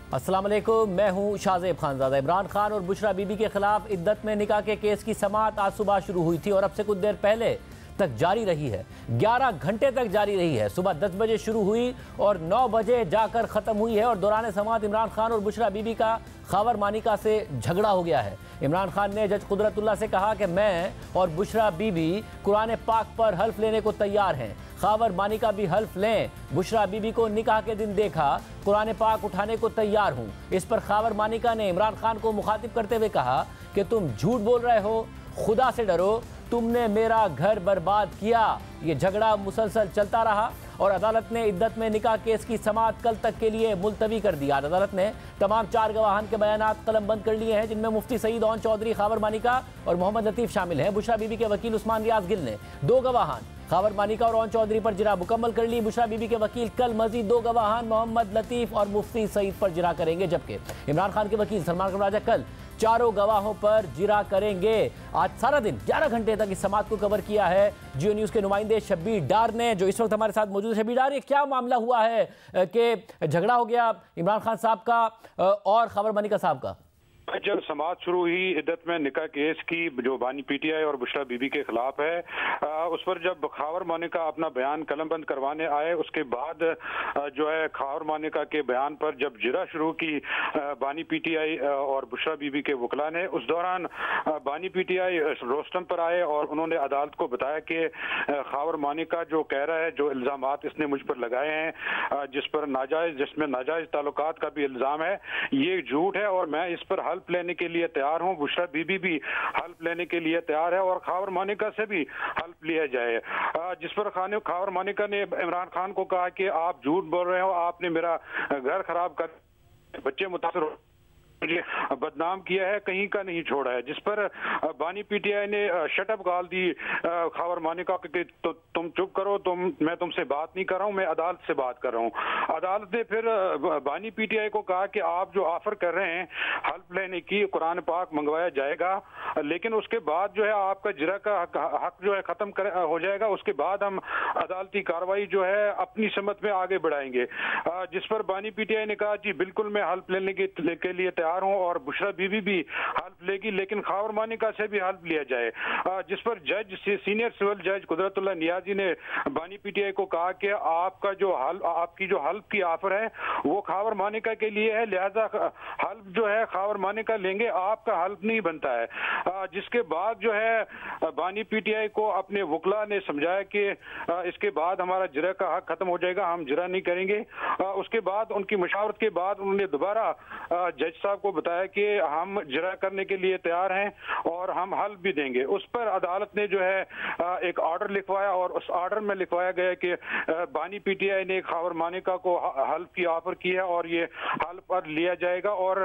अस्सलाम वालेकुम, मैं हूं शाहजेब खानजादा। इमरान खान और बुशरा बीबी के खिलाफ इद्दत में निकाह के केस की समाअत आज सुबह शुरू हुई थी और अब से कुछ देर पहले तक जारी रही है। 11 घंटे तक जारी रही है। सुबह 10 बजे शुरू हुई और 9 बजे जाकर ख़त्म हुई है और दौरान समाअत इमरान खान और बुशरा बीबी का खावर मानिका से झगड़ा हो गया है। इमरान खान ने जज कुदरतुल्लाह से कहा कि मैं और बुशरा बीबी कुरान पाक पर हल्फ लेने को तैयार हैं। खावर मानिका भी हल्फ लें। बुशरा बीबी को निकाह के दिन देखा, कुरान पाक उठाने को तैयार हूँ। इस पर खावर मानिका ने इमरान खान को मुखातिब करते हुए कहा कि तुम झूठ बोल रहे हो, खुदा से डरो, तुमने मेरा घर बर्बाद किया। ये झगड़ा मुसलसल चलता रहा और अदालत ने इद्दत में निकाह केस की समाअत कल तक के लिए मुलतवी कर दिया। अदालत ने तमाम 4 गवाहान के बयानात कलमबंद कर लिए हैं, जिनमें मुफ्ती सईद ओन चौधरी, खावर मानिका और मोहम्मद लतीफ़ शामिल हैं। बुशरा बीबी के वकील उस्मान रियाज गिल ने 2 गवाहान खावर मानिका और ओन चौधरी पर जिरा मुकम्मल कर ली। बुशरा बीबी के वकील कल मजीद 2 गवाहान मोहम्मद लतीफ़ और मुफ्ती सईद पर जिरा करेंगे, जबकि इमरान खान के वकील सलमान राजा कल 4 गवाहों पर जिरा करेंगे। आज सारा दिन 11 घंटे तक इस समाअत को कवर किया है जियो न्यूज़ के नुमाइंदे शब्बीर डार ने, जो इस वक्त हमारे साथ मौजूद है। शब्बीर डार, ये क्या मामला हुआ है कि झगड़ा हो गया इमरान खान साहब का और खावर मानिका साहब का? जब समाअत शुरू हुई इद्दत में निकाह केस की जो बानी पीटीआई और बुशरा बीबी के खिलाफ है, उस पर जब खावर मानिका अपना बयान कलमबंद करवाने आए, उसके बाद जो है खावर मानिका के बयान पर जब जिरा शुरू की बानी पीटीआई और बुशरा बीबी के वकला ने, उस दौरान बानी पीटीआई रोस्टम पर आए और उन्होंने अदालत को बताया कि खावर मानिका जो कह रहा है, जो इल्जामात इसने मुझ पर लगाए हैं, जिसमें नाजायज ताल्लुकात का भी इल्जाम है, ये झूठ है और मैं इस पर हल्फ लेने के लिए तैयार हूं। बुशरा बीबी भी हल्फ लेने के लिए तैयार है और खावर मानिका से भी हल्फ लिया जाए। जिस पर खावर मानिका ने इमरान खान को कहा कि आप झूठ बोल रहे हो, आपने मेरा घर खराब कर, बच्चे मुतासर हो, मुझे बदनाम किया है, कहीं का नहीं छोड़ा है। जिस पर बानी पीटीआई ने शटअप गाल दी खावर मानिका कि तुम चुप करो, मैं तुमसे बात नहीं कर रहा हूं, मैं अदालत से बात कर रहा हूं। अदालत ने फिर बानी पीटीआई को कहा कि आप जो ऑफर कर रहे हैं हल्फ लेने की, कुरान पाक मंगवाया जाएगा, लेकिन उसके बाद जो है आपका जिरा का हक जो है खत्म हो जाएगा, उसके बाद हम अदालती कार्रवाई जो है अपनी समत में आगे बढ़ाएंगे। जिस पर बानी पीटीआई ने कहा जी बिल्कुल मैं हल्फ लेने के लिए तैयार हूं और बुशरा बीबी भी हल्फ लेगी, लेकिन खावर मानिका से भी हल्फ लिया जाए। जिस पर सीनियर सिविल जज कुदरतुल्लाह नियाजी ने बानी पीटीआई को कहा कि आपकी जो हल्फ की ऑफर है वो खावर मानिका के लिए है, लिहाजा हल्फ जो है खावर मानिका लेंगे, आपका हल्फ नहीं बनता है। जिसके बाद जो है बानी पीटीआई को अपने वकला ने समझाया कि इसके बाद हमारा जिरा का हक खत्म हो जाएगा, हम जिरा नहीं करेंगे। उसके बाद उनकी मशावरत के बाद उन्होंने दोबारा जज साहब को बताया कि हम जिरा करने के लिए तैयार हैं और हम हल्फ भी देंगे। उस पर अदालत ने जो है एक ऑर्डर लिखवाया और उस ऑर्डर में लिखवाया गया कि बानी पीटीआई ने खावर मानिका को हल्फ की ऑफर की है और ये हल्फ पर लिया जाएगा। और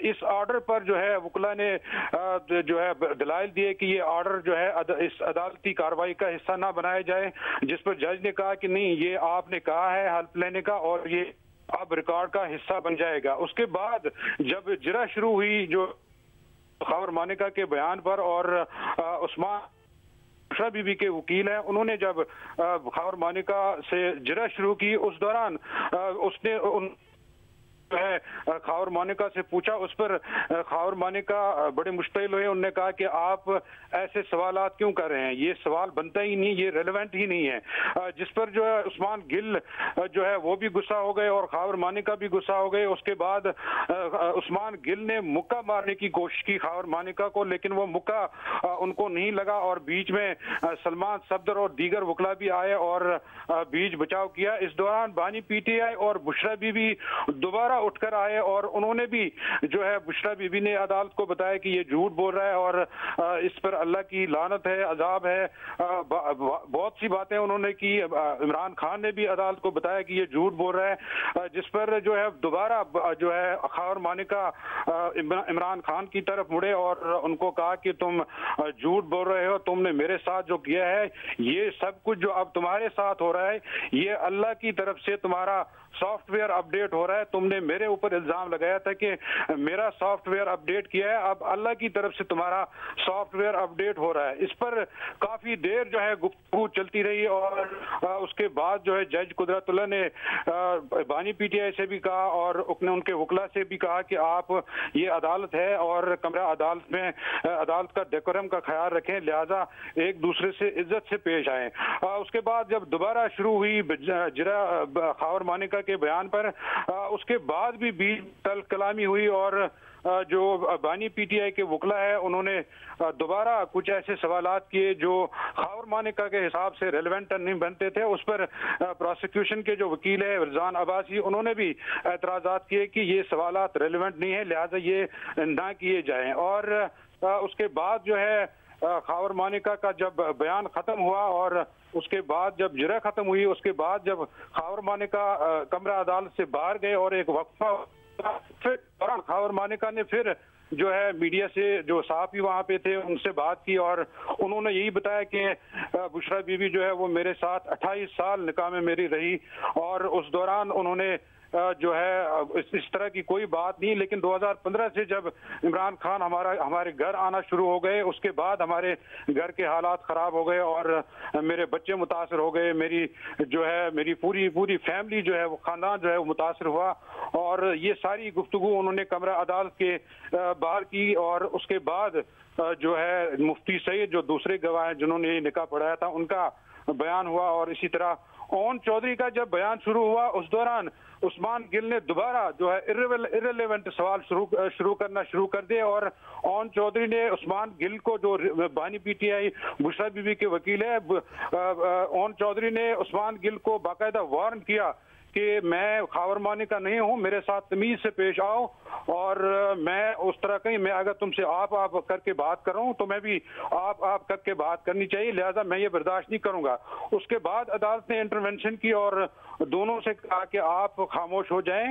इस ऑर्डर पर जो है वकला ने जो है दलाइल दिए कि ये ऑर्डर जो है इस अदालती कार्रवाई का हिस्सा ना बनाया जाए। जिस पर जज ने कहा कि नहीं, ये आपने कहा है हल्फ लेने का और ये अब रिकॉर्ड का हिस्सा बन जाएगा। उसके बाद जब जिरा शुरू हुई जो खावर मानिका के बयान पर, और उस्मान बुशरा बीबी के वकील हैं, उन्होंने जब खावर मानिका से जिरा शुरू की, उस दौरान उसने है खावर मानिका से पूछा। उस पर खावर मानिका बड़े मुश्तिल हुए, उन्होंने कहा कि आप ऐसे सवालात क्यों कर रहे हैं, ये सवाल बनता ही नहीं, ये रेलेवेंट ही नहीं है। जिस पर जो है उस्मान गिल जो है वो भी गुस्सा हो गए और खावर मानिका भी गुस्सा हो गए। उसके बाद उस्मान गिल ने मुक्का मारने की कोशिश की खावर मानिका को, लेकिन वो मुक्का उनको नहीं लगा और बीच में सलमान सफदर और दीगर वकला भी आए और बीच बचाव किया। इस दौरान बानी पीटीआई और बुशरा बीबी दोबारा उठकर आए और उन्होंने भी जो है बुशरा बीबी ने अदालत को बताया कि ये झूठ बोल रहा है और इस पर अल्लाह की लानत है, अजाब है। बहुत सी बातें उन्होंने की। इमरान खान ने भी अदालत को बताया कि ये झूठ बोल रहा है। जिस पर जो है दोबारा जो है खावर मानिका इमरान खान की तरफ मुड़े और उनको कहा कि तुम झूठ बोल रहे हो, तुमने मेरे साथ जो किया है, ये सब कुछ जो अब तुम्हारे साथ हो रहा है, ये अल्लाह की तरफ से तुम्हारा सॉफ्टवेयर अपडेट हो रहा है, तुमने मेरे ऊपर इल्जाम लगाया था कि मेरा सॉफ्टवेयर अपडेट किया है, अब अल्लाह की तरफ से तुम्हारा सॉफ्टवेयर अपडेट हो रहा है। इस पर काफी देर जो है गुफ्तगू चलती रही और उसके बाद जो है जज कुदरतुल्लाह ने बानी पीटीआई से भी कहा और उनके वकला से भी कहा कि आप ये अदालत है और कमरा अदालत में अदालत का डेकोरम का ख्याल रखें, लिहाजा एक दूसरे से इज्जत से पेश आए। उसके बाद जब दोबारा शुरू हुई जिरा खावर मानिका के बयान पर, उसके बाद भी बीच तल कलामी हुई और जो बानी पीटीआई के वकला है उन्होंने दोबारा कुछ ऐसे सवालात किए जो खावर मानिका के हिसाब से रेलेवेंट नहीं बनते थे। उस पर प्रोसिक्यूशन के जो वकील है रिजवान अब्बासी, उन्होंने भी एतराज़ात किए कि ये सवालात रेलेवेंट नहीं है, लिहाजा ये ना किए जाएं। और उसके बाद जो है खावर मानिका का जब बयान खत्म हुआ और उसके बाद जब जिरा खत्म हुई, उसके बाद जब खावर मानिका कमरा अदालत से बाहर गए और एक वक्फा, फिर खावर मानिका ने फिर जो है मीडिया से जो सहाफ़ी वहाँ पे थे उनसे बात की और उन्होंने यही बताया कि बुशरा बीबी जो है वो मेरे साथ 28 साल निकाह में मेरी रही और उस दौरान उन्होंने जो है इस तरह की कोई बात नहीं। लेकिन 2015 से जब इमरान खान हमारे घर आना शुरू हो गए, उसके बाद हमारे घर के हालात ख़राब हो गए और मेरे बच्चे मुतासर हो गए, मेरी पूरी फैमिली जो है वो ख़ानदान जो है वो मुतासर हुआ। और ये सारी गुफ्तगू उन्होंने कमरा अदालत के बाहर की और उसके बाद जो है मुफ्ती सईद जो दूसरे गवाह हैं जिन्होंने ये निकाह पढ़ाया था उनका बयान हुआ। और इसी तरह ओन चौधरी का जब बयान शुरू हुआ उस दौरान उस्मान गिल ने दोबारा जो है इर्रेलेवेंट सवाल शुरू कर दिए और ओन चौधरी ने उस्मान गिल को, जो बानी पीटीआई बुशरा बीबी के वकील है, ओन चौधरी ने उस्मान गिल को बाकायदा वार्न किया कि मैं खावर मानिका नहीं हूं, मेरे साथ तमीज से पेश आओ और मैं उस तरह कहीं मैं अगर तुमसे आप करके बात कर रहा हूं तो मैं भी आप करके बात करनी चाहिए, लिहाजा मैं ये बर्दाश्त नहीं करूंगा। उसके बाद अदालत ने इंटरवेंशन की और दोनों से कहा कि आप खामोश हो जाएं,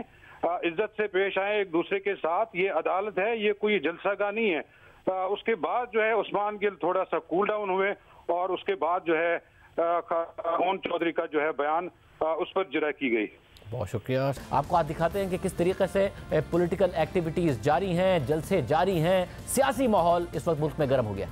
इज्जत से पेश आए एक दूसरे के साथ, ये अदालत है, ये कोई जलसागाह नहीं है। उसके बाद जो है उस्मान गिल थोड़ा सा कूल डाउन हुए और उसके बाद जो है ओन चौधरी का जो है बयान उस पर जिरा की गई। बहुत शुक्रिया। आपको आज दिखाते हैं कि किस तरीके से पॉलिटिकल एक्टिविटीज़ जारी हैं, जलसे जारी हैं, सियासी माहौल इस वक्त मुल्क में गर्म हो गया।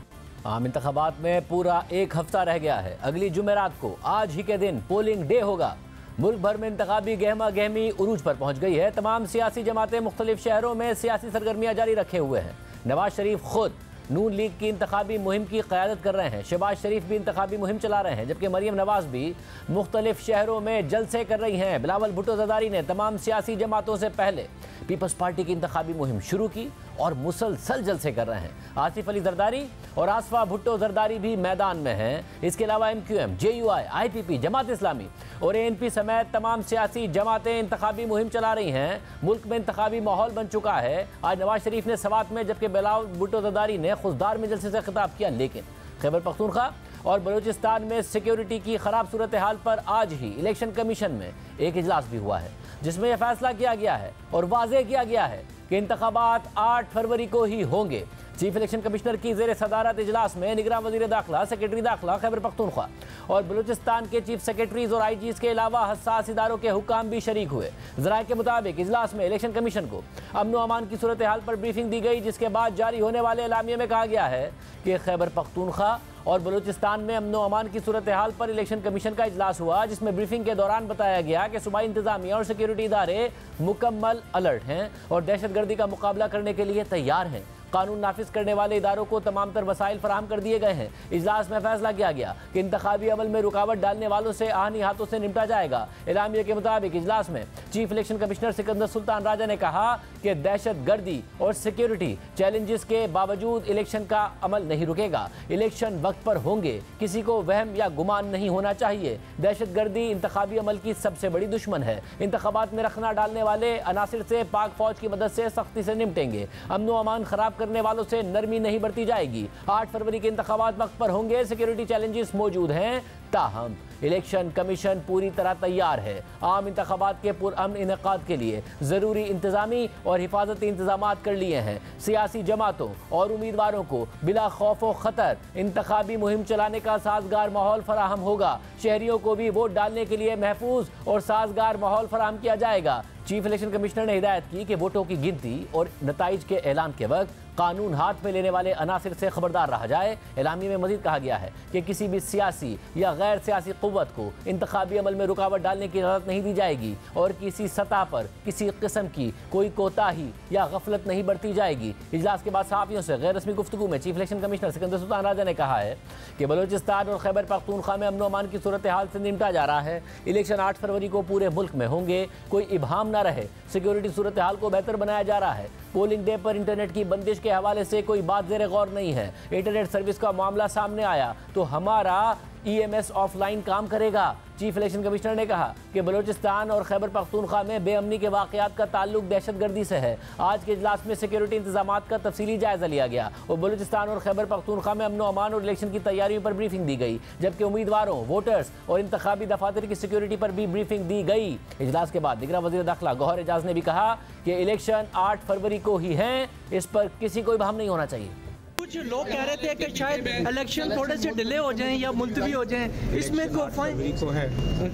आम इंतखाबात में पूरा एक हफ्ता रह गया है। अगली जुमेरात को आज ही के दिन पोलिंग डे होगा। मुल्क भर में इंतखाबी गहमा गहमी उरूज पर पहुंच गई है। तमाम सियासी जमातें मुख्तलिफ शहरों में सियासी सरगर्मियां जारी रखे हुए हैं। नवाज शरीफ खुद नून लीग की इंतखाबी मुहिम की क़यादत कर रहे हैं। शहबाज शरीफ भी इंतखाबी मुहिम चला रहे हैं, जबकि मरियम नवाज भी मुख्तलिफ शहरों में जलसे कर रही हैं। बिलावल भुट्टो ज़रदारी ने तमाम सियासी जमातों से पहले पीपल्स पार्टी की इंतखाबी मुहिम शुरू की और मुसलसल जलसे कर रहे हैं। आसिफ अली जरदारी और आसफा भुट्टो जरदारी भी मैदान में हैं। इसके अलावा MQM, JUI, IPP, Jamaat Islami और ANP समेत तमाम सियासी जमातें इंतखाबी मुहिम चला रही हैं। मुल्क में इंतखाबी माहौल बन चुका है। आज नवाज शरीफ ने सवात में, जबकि बिलावल भुट्टो जरदारी ने खुशदार में जलसे से खिताब किया। लेकिन खैबर पख्तूनख्वा और बलूचिस्तान में सिक्योरिटी की खराब सूरत हाल पर आज ही इलेक्शन कमीशन में एक इजलास भी हुआ है, जिसमें यह फैसला किया गया है और वाज़ेह किया गया है कि इंतखाबात 8 फरवरी को ही होंगे। चीफ इलेक्शन कमिश्नर की ज़ेर सदारत इजलास में निगरान वज़ीर दाखिला, सेक्रेटरी दाखिला खैबर पख्तूनख्वा और बलूचिस्तान के चीफ सेक्रेटरीज और IGs के अलावा हसास इदारों के हुकाम भी शरीक हुए। ज़राए के मुताबिक इजलास में इलेक्शन कमीशन को अमन व अमान की सूरत हाल पर ब्रीफिंग दी गई, जिसके बाद जारी होने वाले एलामिये में कहा गया है कि खैबर पख्तूनख्वा और बलूचिस्तान में अमन व अमान की सूरत हाल पर इलेक्शन कमीशन का इजलास हुआ, जिसमें ब्रीफिंग के दौरान बताया गया कि सूबाई इंतजामिया और सिक्योरिटी इदारे मुकम्मल अलर्ट हैं और दहशतगर्दी का मुकाबला करने के लिए तैयार हैं। कानून नाफिज करने वाले इदारों को तमाम तर वसाइल फराहम कर दिए गए हैं। इजलास में फैसला किया गया कि इंतखाबी अमल में रुकावट डालने वालों से आहनी हाथों से निपटा जाएगा। एलामिया के मुताबिक इजलास में chief election commissioner Sikandar Sultan Raja ने कहा कि दहशतगर्दी और सिक्योरिटी चैलेंजेस के बावजूद इलेक्शन का अमल नहीं रुकेगा। इलेक्शन वक्त पर होंगे, किसी को वहम या गुमान नहीं होना चाहिए। दहशतगर्दी इंतखाबी अमल की सबसे बड़ी दुश्मन है। इंतखाबात में रखना डालने वाले अनासिर से पाक फौज की मदद से सख्ती से निपटेंगे। अमन व अमान खराब करने वालों से नरमी नहीं बरती जाएगी। 8 फरवरी के इंतखाबात वक्त पर होंगे। सिक्योरिटी चैलेंजेस मौजूद हैं, ताहम इलेक्शन कमीशन पूरी तरह तैयार है। आम इंतखाबात के पुरअमन इनेकाद के लिए ज़रूरी इंतजामी और हिफाजती इंतजाम कर लिए हैं। सियासी जमातों और उम्मीदवारों को बिला खौफ व खतर इंतखाबी मुहिम चलाने का साजगार माहौल फराहम होगा। शहरियों को भी वोट डालने के लिए महफूज और साजगार माहौल फराहम किया जाएगा। चीफ इलेक्शन कमिश्नर ने हिदायत की कि वोटों की गिनती और नताइज के ऐलान के वक्त कानून हाथ में लेने वाले अनासिर से खबरदार रहा जाए। एलामिये में मजीद कहा गया है कि किसी भी सियासी या गैर सियासी कुव्वत को इंतखाबी अमल में रुकावट डालने की इजाज़त नहीं दी जाएगी और किसी सतह पर किसी किस्म की कोई कोताही या गफलत नहीं बरती जाएगी। इजलास के बाद सहाफ़ियों से गैर रस्मी गुफ्तगू में chief election commissioner Sikandar Sultan Raja ने कहा है कि बलूचिस्तान और खैबर पख्तूनख्वा में अमन अमान की सूरत हाल से निपटा जा रहा है। इलेक्शन 8 फरवरी को पूरे मुल्क में होंगे, कोई इबहम न रहे। सिक्योरिटी सूरत हाल को बेहतर बनाया जा रहा है। पोलिंग डे पर इंटरनेट की बंदिश के हवाले से कोई बात ज़ेर गौर नहीं है। इंटरनेट सर्विस का मामला सामने आया तो हमारा EMS ऑफलाइन काम करेगा। चीफ इलेक्शन कमिश्नर ने कहा कि बलूचिस्तान और खैबर पख्तूनख्वा में बेअमनी के वाक़यात का ताल्लुक दहशतगर्दी से है। आज के इजलास में सिक्योरिटी इंतजामात का तफसीली जायजा लिया गया और बलूचिस्तान और खैबर पख्तूनख्वा में अमन अमान और इलेक्शन की तैयारियों पर ब्रीफिंग दी गई, जबकि उम्मीदवारों, वोटर्स और इंतखाबी दफातर की सिक्योरिटी पर भी ब्रीफिंग दी गई। इजलास के बाद दिगरा वज़ीर दाखिला गौहर एजाज ने भी कहा कि इलेक्शन 8 फरवरी को ही हैं, इस पर किसी को इबहम नहीं होना चाहिए। कुछ लोग कह रहे थे कि शायद इलेक्शन थोड़े से डिले हो जाएं या मुलतवी हो जाएं, इसमें को है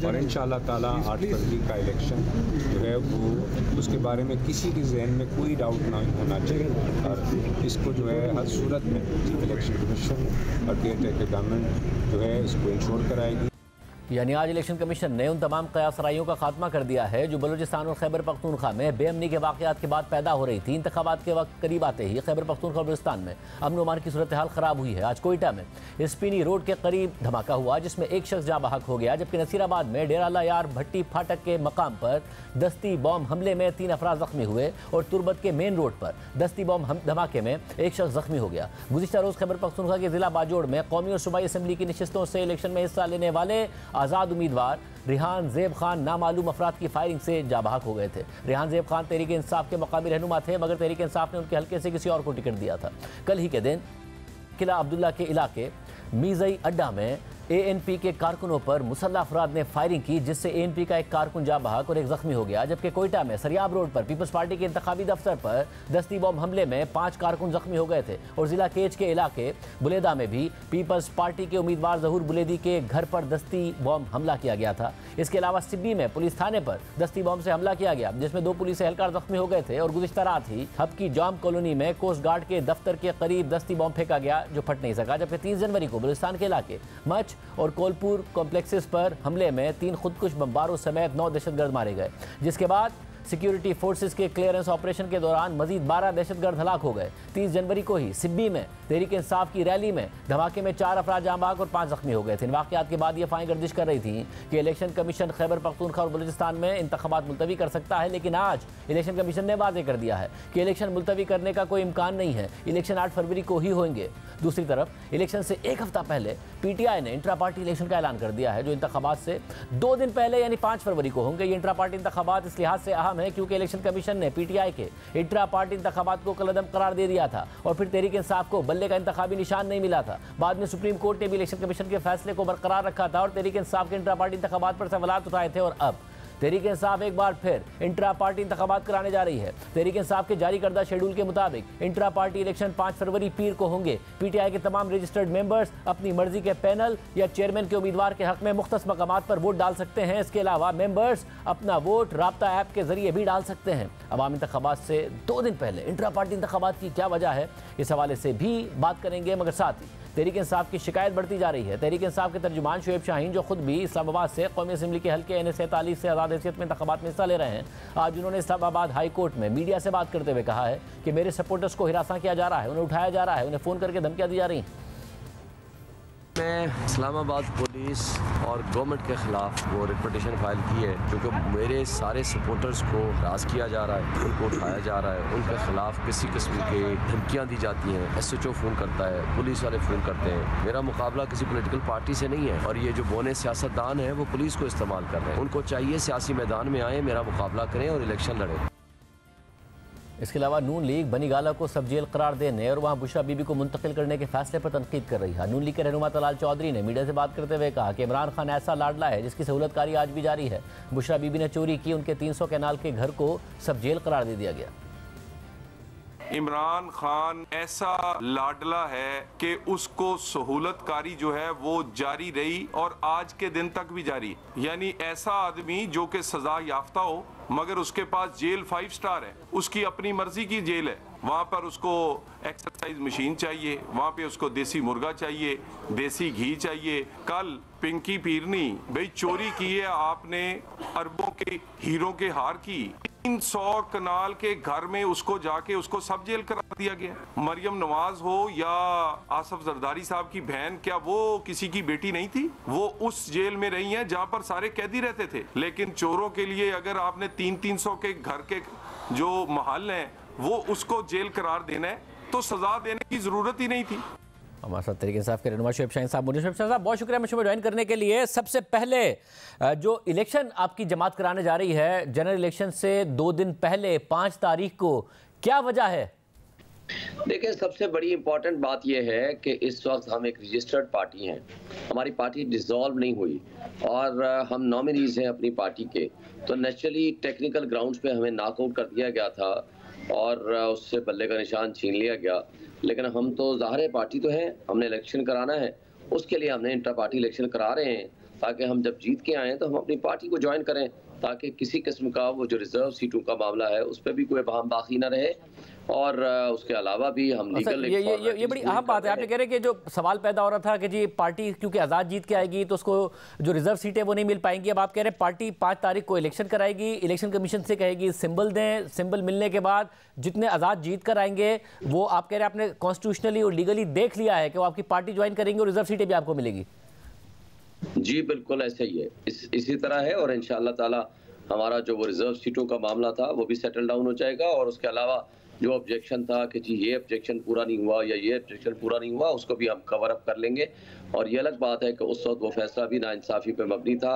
और इंशाअल्लाह ताला 8 फरवरी का इलेक्शन जो है वो उसके बारे में किसी के जहन में कोई डाउट ना होना चाहिए और इसको जो है हर सूरत में चीफ इलेक्शन कमीशन और केयर गवर्नमेंट जो है इसको इंश्योर कराएगी। यानी आज इलेक्शन कमीशन ने उन तमाम क़यासराइयों का खात्मा कर दिया है जो बलूचिस्तान और खैबर पख्तूनख्वा में बेअमनी के वाक़यात के बाद पैदा हो रही थी। इंतखाबात के वक्त करीब आते ही खैबर पख्तूनख्वा और बलूचिस्तान में अमन अमान की सूरत हाल ख़राब हुई है। आज कोयटा में स्पिनी रोड के करीब धमाका हुआ जिसमें एक शख्स जाँ बहक हो गया, जबकि नसीराबाद में डेराला यार भट्टी फाटक के मकाम पर दस्ती बॉम्ब हमले में 3 अफराद जख्मी हुए और तुरबत के मेन रोड पर दस्ती बॉम्ब धमाके में एक शख्स जख्मी हो गया। गुज़िश्ता रोज़ खैबर पख्तूनख्वा के ज़िला बाजोड़ में कौमी और सूबाई असम्बली की नशिस्तों से इलेक्शन में हिस्सा लेने वाले आज़ाद उम्मीदवार रिहान ज़ेब खान नामालूम अफराद की फायरिंग से जाँ बहक हो गए थे। रिहान ज़ेब खान तहरीक इंसाफ के मकामी रहनुमा थे, मगर तहरीक इंसाफ ने उनके हल्के से किसी और को टिकट दिया था। कल ही के दिन किला अब्दुल्ला के इलाके मीज़ई अड्डा में ANP के कारकुनों पर मुसल्लह अफराद ने फायरिंग की, जिससे ANP का एक कारकुन जाँ बहक और एक जख्मी हो गया, जबकि कोयटा में सरियाब रोड पर पीपल्स पार्टी के इंतखाबी दफ्तर पर दस्ती बॉम्ब हमले में 5 कारकुन जख्मी हो गए थे और जिला केच के इलाके बुलेदा में भी पीपल्स पार्टी के उम्मीदवार जहूर बुलेदी के घर पर दस्ती बॉम्ब हमला किया गया था। इसके अलावा सिब्बी में पुलिस थाने पर दस्ती बॉम्ब से हमला किया गया, जिसमें 2 पुलिस एहलकार जख्मी हो गए थे और गुज़िश्ता रात ही हब की जाम कॉलोनी में कोस्ट गार्ड के दफ्तर के करीब दस्ती बॉम्ब फेंका गया जो फट नहीं सका, जबकि 30 जनवरी को बलूचिस्तान के इलाके मच और कोलपुर कॉम्प्लेक्सेस पर हमले में 3 खुदकुश बमबारों समेत 9 दहशतगर्द मारे गए, जिसके बाद सिक्योरिटी फोर्सेस के क्लियरेंस ऑपरेशन के दौरान मजीद 12 दहशतगर्द हलाक हो गए। 30 जनवरी को ही सिब्बी में तहरीक इंसाफ की रैली में धमाके में 4 अफराद जाँ बहक और 5 जख्मी हो गए थे। इन वाक़यात के बाद ये फाइन गर्दिश कर रही थी कि इलेक्शन कमीशन खैबर पख्तूनख्वा और बलूचिस्तान में इंतखाबात मुलतवी कर सकता है, लेकिन आज इलेक्शन कमीशन ने वाज़ेह कर दिया है कि इलेक्शन मुलतवी करने का कोई इम्कान नहीं है। इलेक्शन 8 फरवरी को ही होंगे। दूसरी तरफ इलेक्शन से एक हफ्ता पहले PTI ने इंट्रा पार्टी इलेक्शन का ऐलान कर दिया है, जो इंतखाबात से 2 दिन पहले यानी 5 फरवरी को होंगे। ये इंट्रा पार्टी इंतखाबात इस लिहाज से अहम है क्योंकि इलेक्शन कमीशन ने PTI के इंट्रा पार्टी इंतखाबात को कलअदम करार दे दिया था और फिर तहरीक इंसाफ को बल्ले का इंतखाबी निशान नहीं मिला था। बाद में सुप्रीम कोर्ट ने भी इलेक्शन कमीशन के फैसले को बरकरार रखा था और तहरीक इंसाफ के इंट्रा पार्टी इंतखाबात पर सवालात उठाए थे और अब तहरीक इंसाफ एक बार फिर इंट्रा पार्टी इंतखाबात कराने जा रही है। तहरीक इंसाफ के जारी करदा शेड्यूल के मुताबिक इंट्रा पार्टी इलेक्शन 5 फरवरी पीर को होंगे। PTI के तमाम रजिस्टर्ड मेंबर्स अपनी मर्जी के पैनल या चेयरमैन के उम्मीदवार के हक में मुख्तस मकामात पर वोट डाल सकते हैं। इसके अलावा मेंबर्स अपना वोट राब्ता ऐप के जरिए भी डाल सकते हैं। अवामी इंतखाबात से 2 दिन पहले इंट्रा पार्टी इंतखाबात की क्या वजह है, इस हवाले से भी बात करेंगे, मगर साथ ही तहरीक इंसाफ की शिकायत बढ़ती जा रही है। तहरीक इंसाफ के तर्जुमान शुएब शाहीन, जो खुद भी इस्लामाबाद से कौमी असम्बली के हल्के NA-47 से आज़ाद हैसियत में इंतखाबात में हिस्सा ले रहे हैं, आज उन्होंने इस्लामाबाद हाई कोर्ट में मीडिया से बात करते हुए कहा है कि मेरे सपोर्टर्स को हिरासा किया जा रहा है, उन्हें उठाया जा रहा है, उन्हें फ़ोन करके धमकियाँ दी जा रही हैं। मैं इस्लामाबाद पुलिस और गवर्नमेंट के ख़िलाफ़ वो पिटीशन फाइल की है क्योंकि मेरे सारे सपोर्टर्स को हरास किया जा रहा है, उनको उठाया जा रहा है, उनके ख़िलाफ़ किसी किस्म की धमकियाँ दी जाती हैं। SHO फ़ोन करता है, पुलिस वाले फ़ोन करते हैं। मेरा मुकाबला किसी पॉलिटिकल पार्टी से नहीं है और ये जो बोने सियासतदान हैं वो पुलिस को इस्तेमाल कर रहे हैं। उनको चाहिए सियासी मैदान में आए, मेरा मुकाबला करें और इलेक्शन लड़ें। इसके अलावा नून लीग बनीगाला को सब जेल करार देने और वहां बुशरा बीबी को मुंतकिल करने के फैसले पर तनकीद कर रही है। नून लीग के रहनुमा तलाल चौधरी ने मीडिया से बात करते हुए कहा कि इमरान खान ऐसा लाडला है जिसकी सहूलतकारी आज भी जारी है। बुशरा बीबी ने चोरी की, उनके 300 कैनाल के घर को सब जेल करार दे दिया गया। इमरान खान ऐसा लाडला है कि उसको सहूलतकारी जो है वो जारी रही और आज के दिन तक भी जारी। यानी ऐसा आदमी जो कि सजा याफ्ता हो मगर उसके पास जेल 5 स्टार है, उसकी अपनी मर्जी की जेल है, वहाँ पर उसको एक्सरसाइज मशीन चाहिए, वहाँ पे उसको देसी मुर्गा चाहिए, देसी घी चाहिए। कल पिंकी पीरनी भाई चोरी की है आपने अरबों के हीरों के हार की, 300 कनाल के घर में उसको जाके उसको सब जेल करा दिया गया। मरियम नवाज हो या आसफ जरदारी साहब की बहन, क्या वो किसी की बेटी नहीं थी? वो उस जेल में रही हैं जहां पर सारे कैदी रहते थे। लेकिन चोरों के लिए अगर आपने 300 के घर के जो महल हैं वो उसको जेल करार देना है तो सजा देने की जरूरत ही नहीं थी। हमारे साथ तरीके इंसाफ के रहनुमा शुएब शाहीन साहब, शुएब साहब बहुत शुक्रिया मुझे ज्वाइन करने के लिए। सबसे पहले जो इलेक्शन आपकी जमात कराने जा रही है जनरल इलेक्शन से 2 दिन पहले 5 तारीख को, क्या वजह है? देखिए, सबसे बड़ी इंपॉर्टेंट बात यह है कि इस वक्त हम एक रजिस्टर्ड पार्टी हैं, हमारी पार्टी डिसॉल्व नहीं हुई और हम नॉमिनीज हैं अपनी पार्टी के, तो नेचुरली टेक्निकल ग्राउंड्स पे हमें नॉकआउट कर दिया गया था और उससे बल्ले का निशान छीन लिया गया। लेकिन हम तो ज़ाहिर पार्टी तो हैं, हमने इलेक्शन कराना है, उसके लिए हमने इंटर पार्टी इलेक्शन करा रहे हैं ताकि हम जब जीत के आएँ तो हम अपनी पार्टी को ज्वाइन करें, ताकि किसी किस्म का वो जो रिजर्व सीटों का मामला है उस पर भी कोई बहम बाकी ना रहे। और उसके अलावा भी हम लीगल ये बड़ी अहम बात है। आपने कह रहे कि जो सवाल पैदा हो रहा था कि जी पार्टी क्योंकि आज़ाद जीत के आएगी तो उसको जो रिजर्व सीटें वो नहीं मिल पाएंगी। अब आप कह रहे हैं पार्टी 5 तारीख को इलेक्शन कराएगी, इलेक्शन कमीशन से कहेगी सिंबल दें, सिंबल मिलने के बाद जितने आज़ाद जीत कर आएंगे वो आप कह रहे हैं आपने कॉन्स्टिट्यूशनली और लीगली देख लिया है कि वो आपकी पार्टी ज्वाइन करेंगे और रिजर्व सीटें भी आपको मिलेगी। जी बिल्कुल ऐसा ही है, इसी तरह है और इंशाअल्लाह ताला हमारा जो वो रिजर्व सीटों का मामला था वो भी सेटल डाउन हो जाएगा। और उसके अलावा जो ऑब्जेक्शन था कि जी ये ऑब्जेक्शन पूरा नहीं हुआ या ये ऑब्जेक्शन पूरा नहीं हुआ, उसको भी हम कवर अप कर लेंगे। और ये अलग बात है कि उस वक्त वो फैसला भी नाइंसाफ़ी पे मबनी था,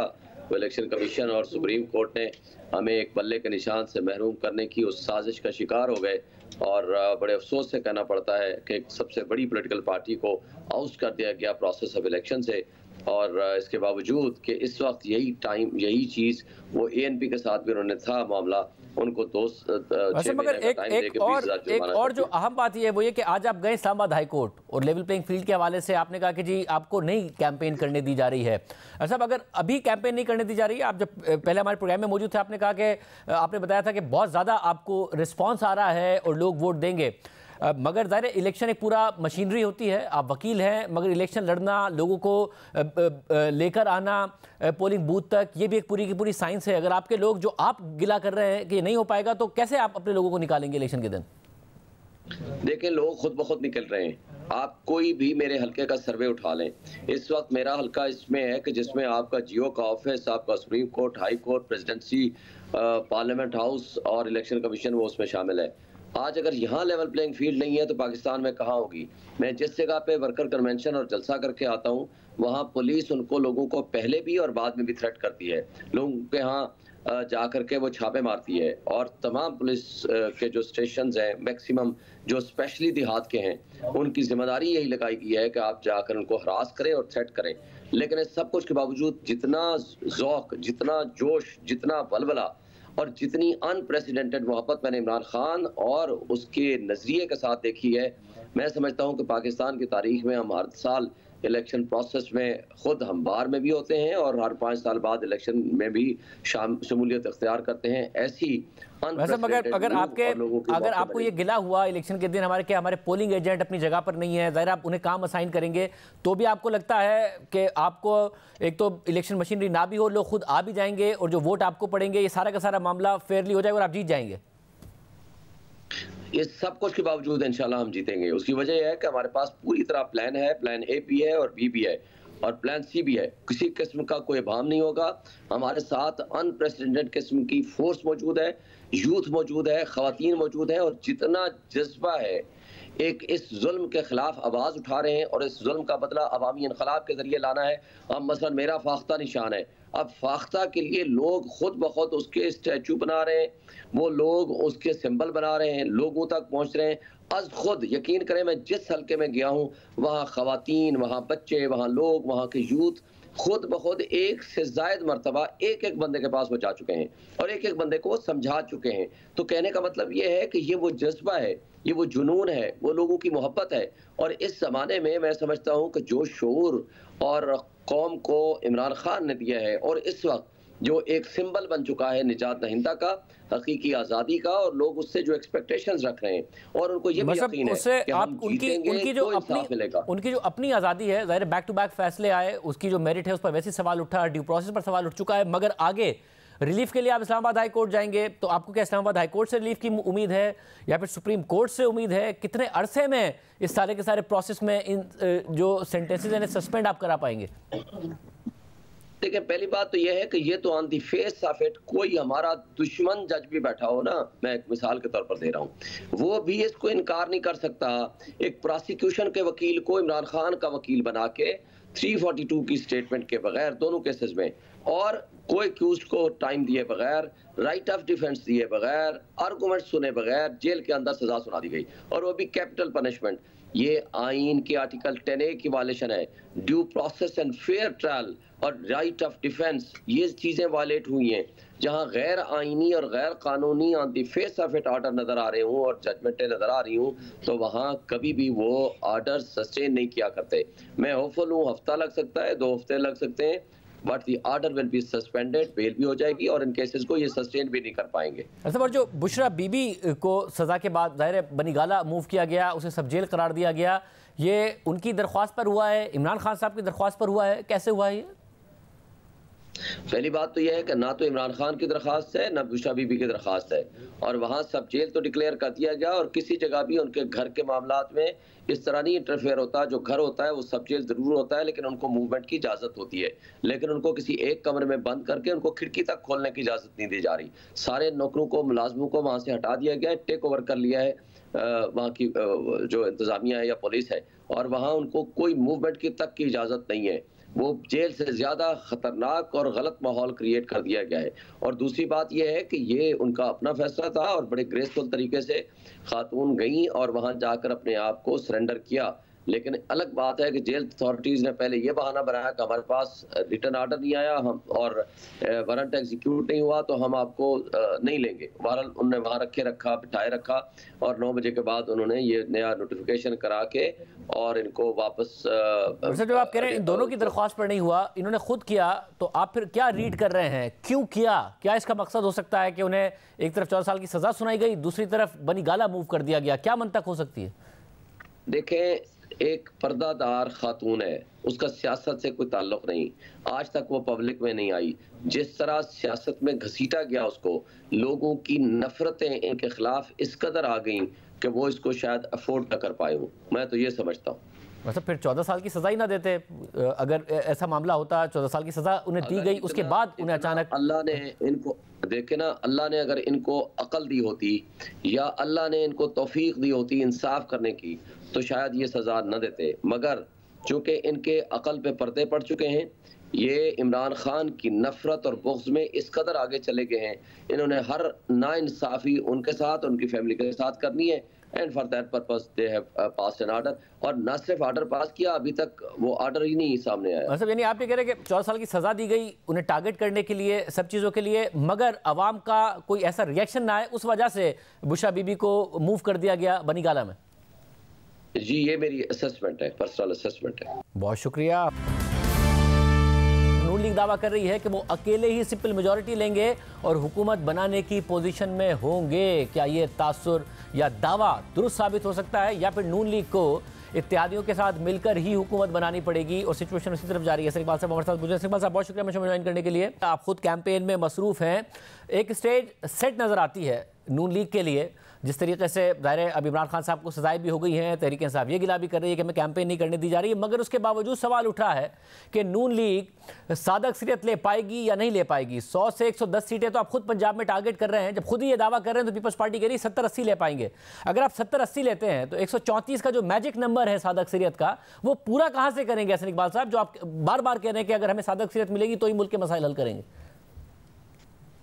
वो इलेक्शन कमीशन और सुप्रीम कोर्ट ने हमें एक बल्ले के निशान से महरूम करने की उस साजिश का शिकार हो गए और बड़े अफसोस से कहना पड़ता है कि सबसे बड़ी पॉलिटिकल पार्टी को आउट कर दिया गया प्रोसेस ऑफ इलेक्शन से। और इसके बावजूद कि इस वक्त यही चीज़ वो ANP के साथ भी उन्होंने था मामला, उनको मगर एक और जो अहम बात ये है वो ये कि आज आप गए इस्लामाबाद हाई कोर्ट और लेवल प्लेइंग फील्ड के हवाले से आपने कहा कि जी आपको नहीं कैंपेन करने दी जा रही है। साहब अगर अभी कैंपेन नहीं करने दी जा रही है, आप जब पहले हमारे प्रोग्राम में मौजूद थे आपने कहा कि आपने बताया था कि बहुत ज़्यादा आपको रिस्पॉन्स आ रहा है और लोग वोट देंगे, मगर ज़ाहिर इलेक्शन एक पूरा मशीनरी होती है, आप वकील हैं, मगर इलेक्शन लड़ना, लोगों को लेकर आना पोलिंग बूथ तक, ये भी एक पूरी की पूरी साइंस है। अगर आपके लोग जो आप गिला कर रहे हैं कि ये नहीं हो पाएगा तो कैसे आप अपने लोगों को निकालेंगे इलेक्शन के दिन? देखिए, लोग खुद ब खुद निकल रहे हैं। आप कोई भी मेरे हलके का सर्वे उठा लें, इस वक्त मेरा हलका इसमें है कि जिसमें आपका जियो का ऑफिस, आपका supreme court, high court, presidency, parliament house और इलेक्शन कमीशन वो उसमें शामिल है। आज अगर यहाँ लेवल प्लेइंग फील्ड नहीं है तो पाकिस्तान में कहाँ होगी? मैं जिस जगह पे वर्कर कन्वेंशन और जलसा करके आता हूँ वहाँ पुलिस उनको लोगों को पहले भी और बाद में भी थ्रेट करती है, लोगों के यहाँ जा करके वो छापे मारती है। और तमाम पुलिस के जो स्टेशंस हैं मैक्सिमम जो स्पेशली देहात के हैं उनकी जिम्मेदारी यही लगाई गई है कि आप जाकर उनको हरास करें और थ्रेट करें। लेकिन इस सब कुछ के बावजूद जितना ज़ौक़, जितना जोश, जितना वलवला और जितनी अनप्रेसिडेंटेड मोहब्बत मैंने इमरान खान और उसके नज़रिए के साथ देखी है, मैं समझता हूँ कि पाकिस्तान की तारीख में हम हर साल इलेक्शन प्रोसेस में खुद हम बाहर में भी होते हैं और हर 5 साल बाद इलेक्शन में भी शमूलियत इख्तियार करते हैं। ऐसी मगर अगर आपको ये गिला हुआ इलेक्शन के दिन हमारे पोलिंग एजेंट अपनी जगह पर नहीं है, ज़ाहिर आप उन्हें काम असाइन करेंगे, तो भी आपको लगता है कि आपको एक तो इलेक्शन मशीनरी ना भी हो, लोग खुद आ भी जाएंगे और जो वोट आपको पड़ेंगे ये सारा का सारा मामला फेयरली हो जाएगा और आप जीत जाएंगे? ये सब कुछ के बावजूद इंशाल्लाह हम जीतेंगे। उसकी वजह यह है कि हमारे पास पूरी तरह प्लान है, प्लान A भी है और B भी है और प्लान C भी है। किसी किस्म का कोई भाम नहीं होगा। हमारे साथ अनप्रेसिडेंटेड किस्म की फोर्स मौजूद है, यूथ मौजूद है, खवातीन मौजूद है और जितना जज्बा है एक इस जुल्म के खिलाफ आवाज़ उठा रहे हैं और इस जुल्म का बदला अवामी इनकलाब के जरिए लाना है। अब मसलन मेरा फाख्ता निशान है, अब फाख्ता के लिए लोग खुद ब खुद उसके स्टैचू बना रहे हैं, वो लोग उसके सिंबल बना रहे हैं, लोगों तक पहुंच रहे हैं। अज खुद यकीन करें, मैं जिस हल्के में गया हूँ वहाँ ख़वातीन, वहाँ बच्चे, वहाँ लोग, वहाँ के यूथ खुद ब खुद एक से ज़ायद मरतबा एक एक बंदे के पास वो जा चुके हैं और एक एक बंदे को वो समझा चुके हैं। तो कहने का मतलब ये है कि ये वो जज्बा है, ये वो जुनून है, वो लोगों की मोहब्बत है। और इस ज़माने में मैं समझता हूँ कि जो शऊर और कौम को इमरान खान ने दिया है और इस वक्त जो एक सिंबल बन चुका है निजात दहिंदा का, हकीकी आज़ादी का, और लोग उससे जो एक्सपेक्टेशंस रख रहे हैं और उनको ये भी यकीन है कि हम उनकी जो अपनी आज़ादी है, ज़ाहिर बैक टू बैक फैसले आए, उसकी जो मेरिट है उस पर वैसे सवाल उठा, ड्यू प्रोसेस पर सवाल उठ चुका है, मगर आगे रिलीफ के लिए आप इस्लामाबाद हाई कोर्ट जाएंगे तो आपको क्या इस्लामाबाद हाई कोर्ट से रिलीफ की उम्मीद है या फिर सुप्रीम कोर्ट से उम्मीद है? कितने अरसे में इस सारे के सारे प्रोसेस में इन जो सेंटेंसेस हैं सस्पेंड आप करा पाएंगे? देखिए, पहली बात तो यह है कि ये तो on the face of it कोई हमारा दुश्मन जज भी बैठा हो ना, मैं एक मिसाल के तौर पर दे रहा हूँ, वो भी इसको इनकार नहीं कर सकता। एक प्रोसिक्यूशन के वकील को इमरान खान का वकील बना के 342 की स्टेटमेंट के बगैर दोनों केसेस में, और कोई एक्यूज को टाइम दिए बगैर, राइट ऑफ डिफेंस दिए बगैर, आर्गूमेंट सुने बगैर जेल के अंदर सजा सुना दी गई, और वो भी कैपिटल पनिशमेंट। ये आइन के आर्टिकल 10A की वायलेशन है। Due process and fair trial और राइट ऑफ डिफेंस, ये चीज़ें वायलेट हुई हैं। जहां गैर आइनी और गैर कानूनी on the face of it order नज़र आ रहे हूँ और जजमेंटें नज़र आ रही हूँ, तो वहाँ कभी भी वो ऑर्डर सस्टेन नहीं किया करते। मैं होपफुल हूँ हफ्ता लग सकता है, 2 हफ्ते लग सकते हैं, but the order will be suspended, bail भी हो जाएगी और इन केसेस को ये सस्टेन भी नहीं कर पाएंगे। और जो बुशरा बीबी को सज़ा के बाद ज़ाहिर बनीगाला मूव किया गया, उसे सब जेल करार दिया गया, ये उनकी दरख्वास्त पर हुआ है, इमरान खान साहब की दरख्वास्त पर हुआ है, कैसे हुआ है ये? पहली बात तो यह है कि ना तो इमरान खान की दरख्वास्त है ना बुशरा बीबी की दरख्वास्त है, और वहाँ सब जेल तो डिक्लेयर कर दिया गया, और किसी जगह भी उनके घर के मामलात में इस तरह नहीं इंटरफेयर होता। जो घर होता है वो सब जेल जरूर होता है, लेकिन उनको मूवमेंट की इजाज़त होती है, लेकिन उनको किसी एक कमरे में बंद करके उनको खिड़की तक खोलने की इजाज़त नहीं दी जा रही। सारे नौकरों को, मुलाजमों को वहाँ से हटा दिया गया है, टेक ओवर कर लिया है वहाँ की जो इंतज़ामिया है या पुलिस है, और वहाँ उनको कोई मूवमेंट की तक की इजाज़त नहीं है। वो जेल से ज़्यादा ख़तरनाक और गलत माहौल क्रिएट कर दिया गया है। और दूसरी बात यह है कि ये उनका अपना फैसला था और बड़े ग्रेसफुल तरीके से खातून गई और वहाँ जाकर अपने आप को सरेंडर किया। लेकिन अलग बात है कि जेल अथॉरिटीज़ ने पहले ये बहाना बनाया कि हमारे पास रिटर्न आर्डर नहीं आया हम और वारंट एग्जीक्यूट नहीं हुआ तो हम आपको नहीं लेंगे। वारंट उन्होंने वहाँ रखा, बिठाए रखा, और 9 बजे के बाद उन्होंने ये नया नोटिफिकेशन करा के और इनको वापस सर, जो आप कह रहे हैं इन दोनों की दरख्वास्त पर नहीं हुआ, इन्होंने खुद किया, तो आप फिर क्या रीड कर रहे हैं? क्यों किया? क्या इसका मकसद हो सकता है कि उन्हें एक तरफ 14 साल की सज़ा सुनाई गई, दूसरी तरफ बनीगाला मूव कर दिया गया? क्या मंतक हो सकती है? देखें, एक पर्दादार खातून है, उसका सियासत से कोई ताल्लुक नहीं, आज तक वो पब्लिक में नहीं आई। जिस तरह सियासत में घसीटा गया उसको, लोगों की नफरतें इनके खिलाफ इस कदर आ गई कि वो इसको शायद अफोर्ड न कर पाए हूँ। मैं तो ये समझता हूँ। मतलब फिर 14 साल की सज़ा ही ना देते? अगर ऐसा मामला होता, 14 साल की सज़ा उन्हें दी गई, उसके बाद उन्हें अचानक अल्लाह ने इनको देखे ना, अल्लाह ने अगर इनको अकल दी होती या अल्लाह ने इनको तौफीक दी होती इंसाफ करने की, तो शायद ये सज़ा न देते। मगर चूँकि इनके अकल पे पर्दे पड़ चुके हैं, ये इमरान खान की नफरत और बुग़्ज़ में इस कदर आगे चले गए हैं, इन्होंने हर नाइंसाफ़ी उनके साथ, उनकी फैमिली के साथ करनी है, and for that purpose they have passed an order. और न सिर्फ ऑर्डर पास किया, अभी तक वो ऑर्डर ही नहीं सामने आया। मतलब यानी आप ये कह रहे हैं कि 14 साल की सज़ा दी गई उन्हें टारगेट करने के लिए, सब चीज़ों के लिए, मगर अवाम का कोई ऐसा रिएक्शन ना आए, उस वजह से बुशरा बीबी को मूव कर दिया गया बनीगाला में? जी, ये मेरी असेसमेंट है, पर्सनल असेसमेंट है। बहुत शुक्रिया। नून लीग दावा कर रही है कि वो अकेले ही सिंपल मेजॉरिटी लेंगे और हुकूमत बनाने की पोजीशन में होंगे। क्या ये तासुर या दावा दुरुस्त साबित हो सकता है, या फिर नून लीग को इत्तेहादियों के साथ मिलकर ही हुकूमत बनानी पड़ेगी और सिचुएशन उसी तरफ जा रही है? इकबाल साहब हमारे साथ मौजूद हैं। इकबाल साहब, बहुत शुक्रिया मुझे ज्वाइन करने के लिए। आप खुद कैंपेन में मसरूफ़ हैं, एक स्टेज सेट नज़र आती है नून लीग के लिए, जिस तरीके से ज़ाहिर है अब इमरान खान साहब को सजाएं भी हो गई हैं, तहरीक इंसाफ ये गिला भी कर रही है कि हमें कैंपेन नहीं करने दी जा रही है, मगर उसके बावजूद सवाल उठ रहा है कि नून लीग सादा अक्सरियत ले पाएगी या नहीं ले पाएगी। 100 से 110 सीटें तो आप खुद पंजाब में टारगेट कर रहे हैं, जब खुद ही ये दावा कर रहे हैं तो पीपल्स पार्टी कह रही है 70-80 ले पाएंगे। अगर आप 70-80 लेते हैं तो 134 का जो मैजिक नंबर है सादा अक्सरियत का, वो पूरा कहां से करेंगे हसन इकबाल साहब, जो आप बार बार कह रहे हैं कि अगर हमें सादा अक्सरियत मिलेगी तो ही मुल्क के मसाइल हल करेंगे?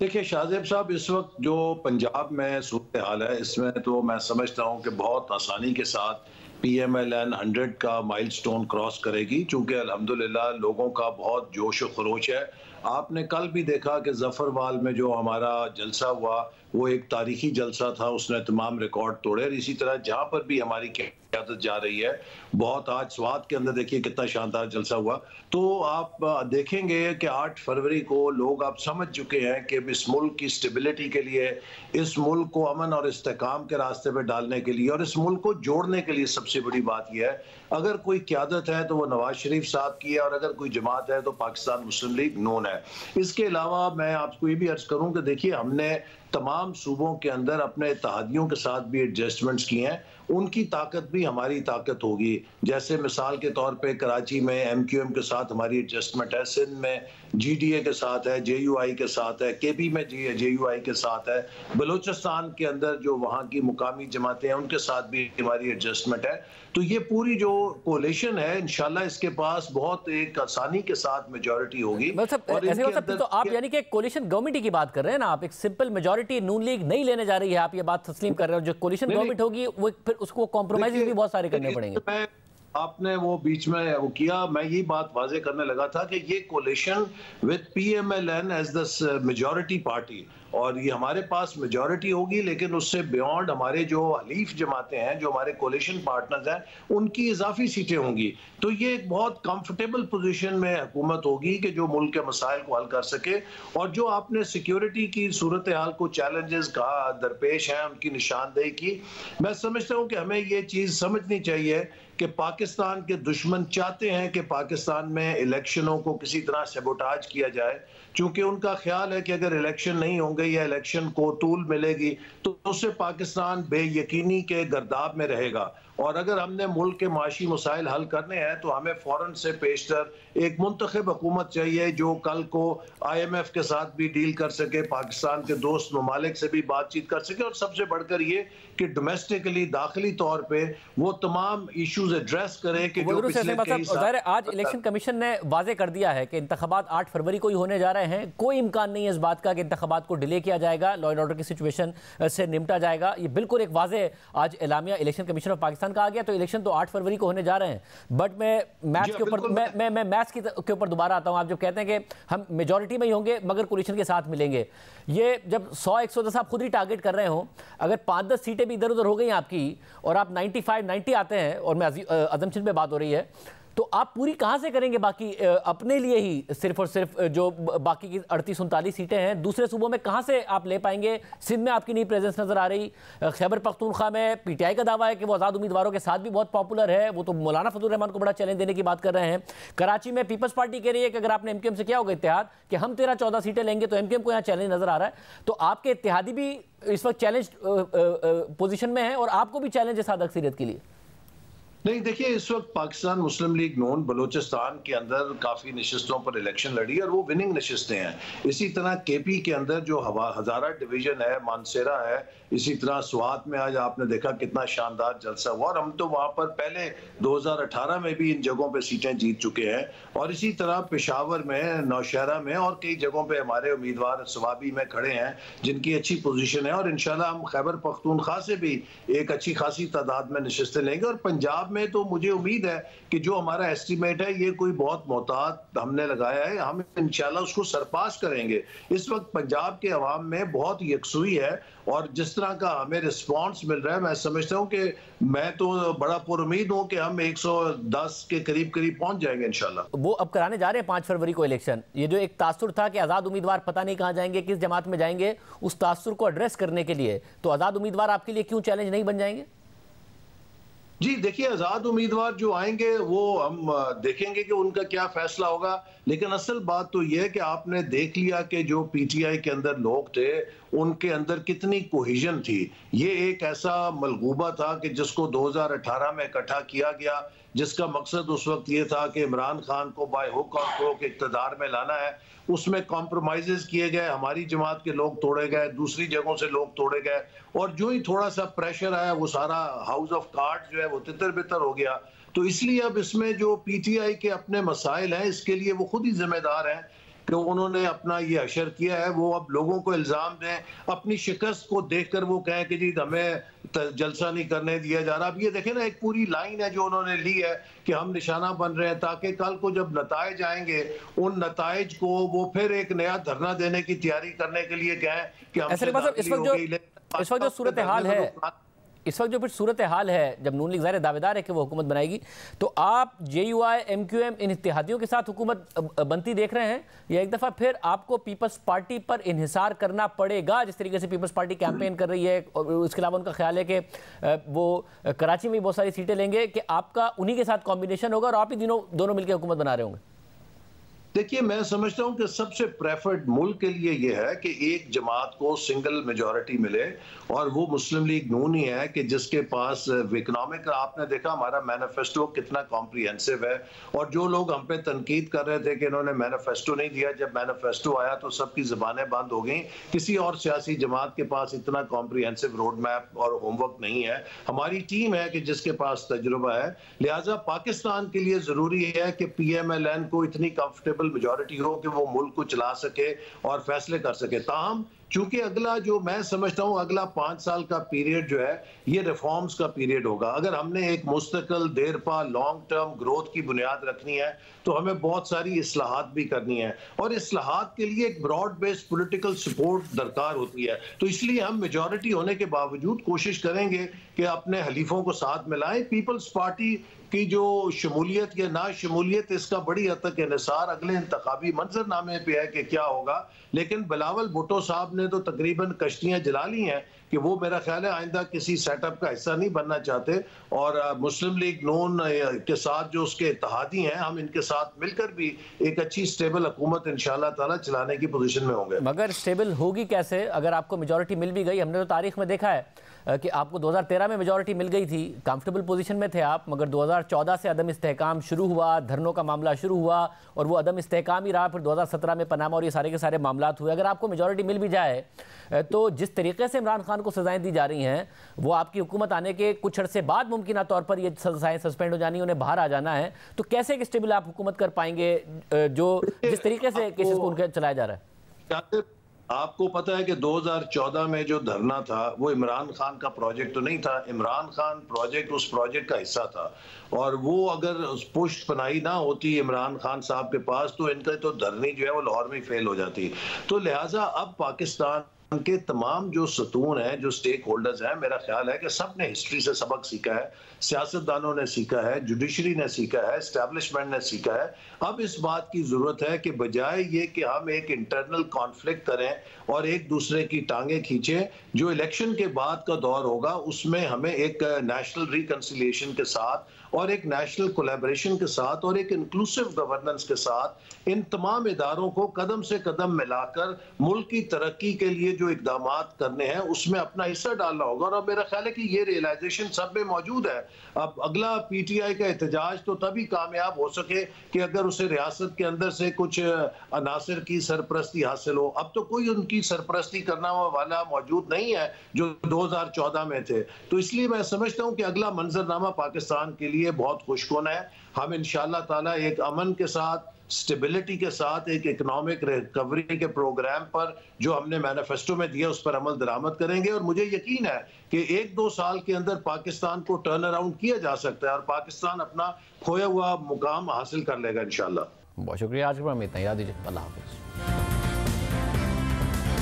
देखिए शाहजेब साहब, इस वक्त जो पंजाब में सूरत हाल है, इसमें तो मैं समझता हूँ कि बहुत आसानी के साथ PMLN 100 का माइलस्टोन क्रॉस करेगी, चूँकि अल्हम्दुलिल्लाह लोगों का बहुत जोश व खरोश है। आपने कल भी देखा कि जफरवाल में जो हमारा जलसा हुआ वो एक तारीखी जलसा था, उसने तमाम रिकॉर्ड तोड़े। और इसी तरह जहाँ पर भी हमारी क़यादत जा रही है, बहुत आज स्वात के अंदर देखिए कितना शानदार जलसा हुआ। तो आप देखेंगे कि 8 फरवरी को लोग आप समझ चुके हैं कि इस मुल्क की स्टेबिलिटी के लिए, इस मुल्क को अमन और इस्तेकाम के रास्ते पर डालने के लिए और इस मुल्क को जोड़ने के लिए सबसे बड़ी बात यह है, अगर कोई क़यादत है तो वो नवाज शरीफ साहब की है, और अगर कोई जमात है तो पाकिस्तान मुस्लिम लीग नून है। इसके अलावा मैं आपको ये भी अर्ज करूं कि देखिए हमने तमाम सूबों के अंदर अपने इत्तेहादियों के साथ भी एडजस्टमेंट्स किए हैं, उनकी ताकत भी हमारी ताकत होगी। जैसे मिसाल के तौर पे कराची में MQM के साथ हमारी एडजस्टमेंट है, सिंध में GDA के साथ है, JUI के साथ है, KP में JUI के साथ है, बलूचिस्तान के अंदर जो वहाँ की मुकामी जमातें हैं उनके साथ भी हमारी एडजस्टमेंट है। तो ये पूरी जो कोalition है, इंशाल्लाह इसके पास बहुत एक आसानी के साथ मेजॉरिटी होगी। और तो आप यानी कि कोलिशन गवर्नमेंट की बात कर रहे हैं ना, आप एक सिंपल मेजॉरिटी नून लीग नहीं लेने जा रही है, आप ये बात तस्लीम कर रहे हो। जो कोलिशन गवर्नमेंट होगी वो फिर उसको कॉम्प्रोमाइज भी बहुत सारे करने पड़ेंगे। आपने वो बीच में वो किया, मैं ये बात वाजे करने लगा था कि ये coalition with PMLN as the majority party, और ये हमारे पास मेजॉरिटी होगी, लेकिन उससे बियॉन्ड हमारे जो हलीफ जमातें हैं, जो हमारे कोलिशन पार्टनर्स हैं, उनकी इजाफी सीटें होंगी। तो ये एक बहुत कंफर्टेबल पोजीशन में हुकूमत होगी कि जो मुल्क के मसाइल को हल कर सके। और जो आपने सिक्योरिटी की सूरत हाल को चैलेंजेस का दरपेश हैं, उनकी निशानदेही की, मैं समझता हूँ कि हमें ये चीज़ समझनी चाहिए कि पाकिस्तान के दुश्मन चाहते हैं कि पाकिस्तान में इलेक्शनों को किसी तरह सेबोटाज किया जाए, क्योंकि उनका ख्याल है कि अगर इलेक्शन नहीं होंगे या इलेक्शन को तूल मिलेगी तो उससे पाकिस्तान बेयकीनी के गर्दाब में रहेगा। और अगर हमने मुल्क के माशी मसाइल हल करने हैं तो हमें फ़ौरन से पेशतर एक मुंतखब हुकूमत चाहिए जो कल को IMF के साथ भी डील कर सके, पाकिस्तान के दोस्त ममालिक से भी बातचीत कर सके, और सबसे बढ़कर ये कि डोमेस्टिकली दाखिली तौर पे वो तमाम इश्यूज एड्रेस करे कि जो पिछले आज इलेक्शन कमीशन ने वाजे कर दिया है कि इंतखाबात 8 फरवरी को ही होने जा रहे हैं। कोई इम्कान नहीं है इस बात का कि इंतखाबात को डिले किया जाएगा, लॉ एंड ऑर्डर की सिचुएशन से निपटा जाएगा। ये बिल्कुल एक वाजे आज एलामिया इलेक्शन कमीशन ऑफ पाकिस्तान का आ गया। तो इलेक्शन तो 8 फरवरी को होने जा रहे हैं, बट मैं मैच के ऊपर मैं मैच के ऊपर दोबारा आता हूं। आप जब कहते हैं कि हम मेजॉरिटी में ही होंगे मगर कोलिशन के साथ मिलेंगे, ये जब 100-110 आप खुद ही टारगेट कर रहे हो, अगर 5-10 सीटें भी इधर उधर हो गई आपकी और आप 95-90 आते हैं, और मैं अजम्पशन पे बात हो रही है, तो आप पूरी कहां से करेंगे बाकी अपने लिए ही सिर्फ और सिर्फ जो बाकी की 38-39 सीटें हैं, दूसरे सूबों में कहां से आप ले पाएंगे? सिंध में आपकी नहीं प्रेजेंस नजर आ रही, खैबर पख्तूनख्वा में PTI का दावा है कि वो आज़ाद उम्मीदवारों के साथ भी बहुत पॉपुलर है, वो तो मौलाना फजल रहमान को बड़ा चैलेंज देने की बात कर रहे हैं। कराची में पीपल्स पार्टी कह रही है कि अगर आपने MQM से किया होगा इत्तेहाद कि हम 13-14 सीटें लेंगे, तो MQM को यहाँ चैलेंज नजर आ रहा है। तो आपके इत्तेहादी भी इस वक्त चैलेंज पोजिशन में है और आपको भी चैलेंज है सादा अक्सरियत के लिए। नहीं, देखिए इस वक्त पाकिस्तान मुस्लिम लीग नून बलूचिस्तान के अंदर काफ़ी नशिस्तों पर इलेक्शन लड़ी और वो विनिंग नशिस्तें हैं। इसी तरह KP के अंदर जो हज़ारा डिवीज़न है, मानसेरा है, इसी तरह स्वात में आज आपने देखा कितना शानदार जलसा हुआ, और हम तो वहाँ पर पहले 2018 में भी इन जगहों पे सीटें जीत चुके हैं। और इसी तरह पेशावर में, नौशहरा में और कई जगहों पे हमारे उम्मीदवार सवाबी में खड़े हैं जिनकी अच्छी पोजीशन है, और इंशाल्लाह हम खैबर पख्तूनख्वा से भी एक अच्छी खासी तादाद में नशिस्तें लेंगे। और पंजाब में तो मुझे उम्मीद है कि जो हमारा एस्टीमेट है ये कोई बहुत मोहतात हमने लगाया है, हम इंशाल्लाह उसको सरपास करेंगे। इस वक्त पंजाब के अवाम में बहुत यकसुई है, और जिस तरह का हमें रिस्पांस मिल रहा है, मैं समझता हूं कि मैं तो बड़ा पुरुमीद हूं कि हम 110 के करीब पहुंच जाएंगे इंशाल्लाह। वो अब कराने जा रहे हैं 5 फरवरी को इलेक्शन। ये जो एक तासुर था कि आज़ाद उम्मीदवार पता नहीं कहां जाएंगे, किस जमात में जाएंगे, उस तासुर को एड्रेस करने के लिए तो आज़ाद उम्मीदवार आपके लिए क्यों चैलेंज नहीं बन जाएंगे? जी देखिए, आज़ाद उम्मीदवार जो आएंगे वो हम देखेंगे कि उनका क्या फैसला होगा, लेकिन असल बात तो यह है कि आपने देख लिया कि जो PTI के अंदर लोग थे उनके अंदर कितनी कोहिजन थी। ये एक ऐसा मलगूबा था कि जिसको 2018 में इकट्ठा किया गया, जिसका मकसद उस वक्त ये था कि इमरान खान को बाय हुक और क्रोक इक़्तिदार में लाना है। उसमें कॉम्प्रोमाइज़ किए गए, हमारी जमात के लोग तोड़े गए, दूसरी जगहों से लोग तोड़े गए, और जो ही थोड़ा सा प्रेशर आया वो सारा हाउस ऑफ कार्ड्स जो है वो तितर बितर हो गया। तो इसलिए अब इसमें जो पीटीआई के अपने मसाइल हैं, इसके लिए वो खुद ही जिम्मेदार हैं कि उन्होंने अपना ये अशर किया है। वो अब लोगों को इल्ज़ाम दें, अपनी शिकस्त को देखकर वो कहें कि जी हमें जलसा नहीं करने दिया जा रहा। अब ये देखें ना, एक पूरी लाइन है जो उन्होंने ली है कि हम निशाना बन रहे हैं, ताकि कल को जब नताइज आएंगे उन नताइज को वो फिर एक नया धरना देने की तैयारी करने के लिए कहें कि हम इस वक्त जो सूरत हाल है, इस वक्त जो फिर सूरत हाल है, जब नून लीग ज़ाहिर दावेदार है कि वो हुकूमत बनाएगी, तो आप JUI MQM इन इत्तेहादियों के साथ हुकूमत बनती देख रहे हैं, या एक दफ़ा फिर आपको पीपल्स पार्टी पर इन्हिसार करना पड़ेगा, जिस तरीके से पीपल्स पार्टी कैंपेन कर रही है, और उसके अलावा उनका ख्याल है कि वो कराची में बहुत सारी सीटें लेंगे, कि आपका उन्हीं के साथ कॉम्बिनेशन होगा और आप ही दोनों मिलकर हुकूमत बना रहे होंगे? देखिए, मैं समझता हूं कि सबसे प्रेफर्ड मुल्क के लिए यह है कि एक जमात को सिंगल मेजॉरिटी मिले, और वो मुस्लिम लीग नून ही है कि जिसके पास इकोनॉमिक, आपने देखा हमारा मैनिफेस्टो कितना कॉम्प्रिहेंसिव है, और जो लोग हम पे तनकीद कर रहे थे कि इन्होंने मैनिफेस्टो नहीं दिया, जब मैनिफेस्टो आया तो सबकी ज़बानें बंद हो गई। किसी और सियासी जमात के पास इतना कॉम्प्रिहेंसिव रोड मैप और होमवर्क नहीं है। हमारी टीम है कि जिसके पास तजुर्बा है, लिहाजा पाकिस्तान के लिए ज़रूरी है कि PMLN को इतनी कंफर्टेबल मेजॉरिटी हो कि वो मुल्क को चला सके और फैसले कर सके। ताहम चूंकि अगला, जो मैं समझता हूं अगला 5 साल का पीरियड जो है ये रिफॉर्म्स का पीरियड होगा। अगर हमने एक मुस्तकिल देरपा लॉन्ग टर्म ग्रोथ की बुनियाद रखनी है तो हमें बहुत सारी इस्लाहात भी करनी है, और इस्लाहात के लिए एक ब्रॉड बेस्ड पॉलिटिकल सपोर्ट दरकार होती है। तो इसलिए हम मेजॉरिटी होने के बावजूद कोशिश करेंगे कि अपने हलीफों को साथ मिलाएं। पीपल्स पार्टी की जो शमूलियत या ना शमूलियत, इसका बड़ी हद तक इन्हिसार अगले इंतखाबी मंजरनामे पे है कि क्या होगा। लेकिन बिलावल भुट्टो साहब ने तो तकरीबन कश्तियां जला ली हैं कि वो मेरा ख्याल है आइंदा किसी सेटअप का हिस्सा नहीं बनना चाहते, और मुस्लिम लीग नून के साथ जो उसके इत्तेहादी हैं, हम इनके साथ मिलकर भी एक अच्छी स्टेबल हुकूमत इंशाअल्लाह ताला चलाने की पोजीशन में होंगे। मगर स्टेबल होगी कैसे अगर आपको मेजॉरिटी मिल भी गई? हमने तो तारीख में देखा है कि आपको 2013 में मेजॉरिटी मिल गई थी, कंफर्टेबल पोजीशन में थे आप, मगर 2014 से अदम इस्तेहकाम शुरू हुआ, धरनों का मामला शुरू हुआ, और वो अदम इस्तेहकाम ही रहा। फिर 2017 में पनामा और ये सारे के सारे मामलात हुए। अगर आपको मेजॉरिटी मिल भी जाए तो जिस तरीके से इमरान खान को सजाएं दी जा रही हैं, वो आपकी हुकूमत आने के कुछ अरसे बाद मुमकिन तौर पर ये सजाएं सस्पेंड हो जानी, उन्हें बाहर आ जाना है, तो कैसे एक स्टेबल आप हुकूमत कर पाएंगे जो जिस तरीके से केसेस को उनके चलाया जा रहा है? आपको पता है कि 2014 में जो धरना था वो इमरान खान का प्रोजेक्ट तो नहीं था। इमरान खान प्रोजेक्ट उस प्रोजेक्ट का हिस्सा था, और वो अगर उस पुष्ट पनाही ना होती इमरान खान साहब के पास तो इनका तो धरनी जो है वो लाहौर में फेल हो जाती। तो लिहाजा अब पाकिस्तान के तमाम जो सतून हैं, जो स्टेक होल्डर्स हैं, मेरा ख्याल है कि सब ने हिस्ट्री से सबक सीखा है, सियासतदानों ने सीखा है, जुडिशरी ने सीखा है, एस्टैब्लिशमेंट ने सीखा है। अब इस बात की जरूरत है कि बजाय ये कि हम एक इंटरनल कॉन्फ्लिक्ट करें और एक दूसरे की टांगे खींचें, जो इलेक्शन के बाद का दौर होगा उसमें हमें एक नेशनल रिकंसिलिएशन के साथ और एक नेशनल कोलैबोरेशन के साथ और एक इंक्लूसिव गवर्नेंस के साथ इन तमाम इदारों को कदम से कदम मिलाकर मुल्क की तरक्की के लिए जो इकदाम करने हैं उसमें अपना हिस्सा डालना होगा। और अब मेरा ख्याल है कि ये रियलाइजेशन सब में मौजूद है। अब अगला PTI का एहतजाज तो तभी कामयाब हो सके कि अगर उसे रियासत के अंदर से कुछ अनासर की सरपरस्ती हासिल हो। अब तो कोई उनकी सरपरस्ती करना वाला मौजूद नहीं है जो 2014 में थे। तो इसलिए मैं समझता हूँ कि अगला मंजरनामा पाकिस्तान के लिए बहुत खुशकुन है। हम इंशाअल्लाह ताला एक अमन के साथ, स्टेबिलिटी के साथ, एक इकोनॉमिक रिकवरी के प्रोग्राम पर जो हमने मैनिफेस्टो में दिया उस पर अमल दरामद करेंगे। और मुझे यकीन है कि 1-2 साल के अंदर पाकिस्तान को टर्न अराउंड किया जा सकता है और पाकिस्तान अपना खोया हुआ मुकाम हासिल कर लेगा इंशाअल्लाह। बहुत शुक्रिया। आज के प्रोग्राम में इतना ही। याद दीजिए, अल्लाह हाफिज़।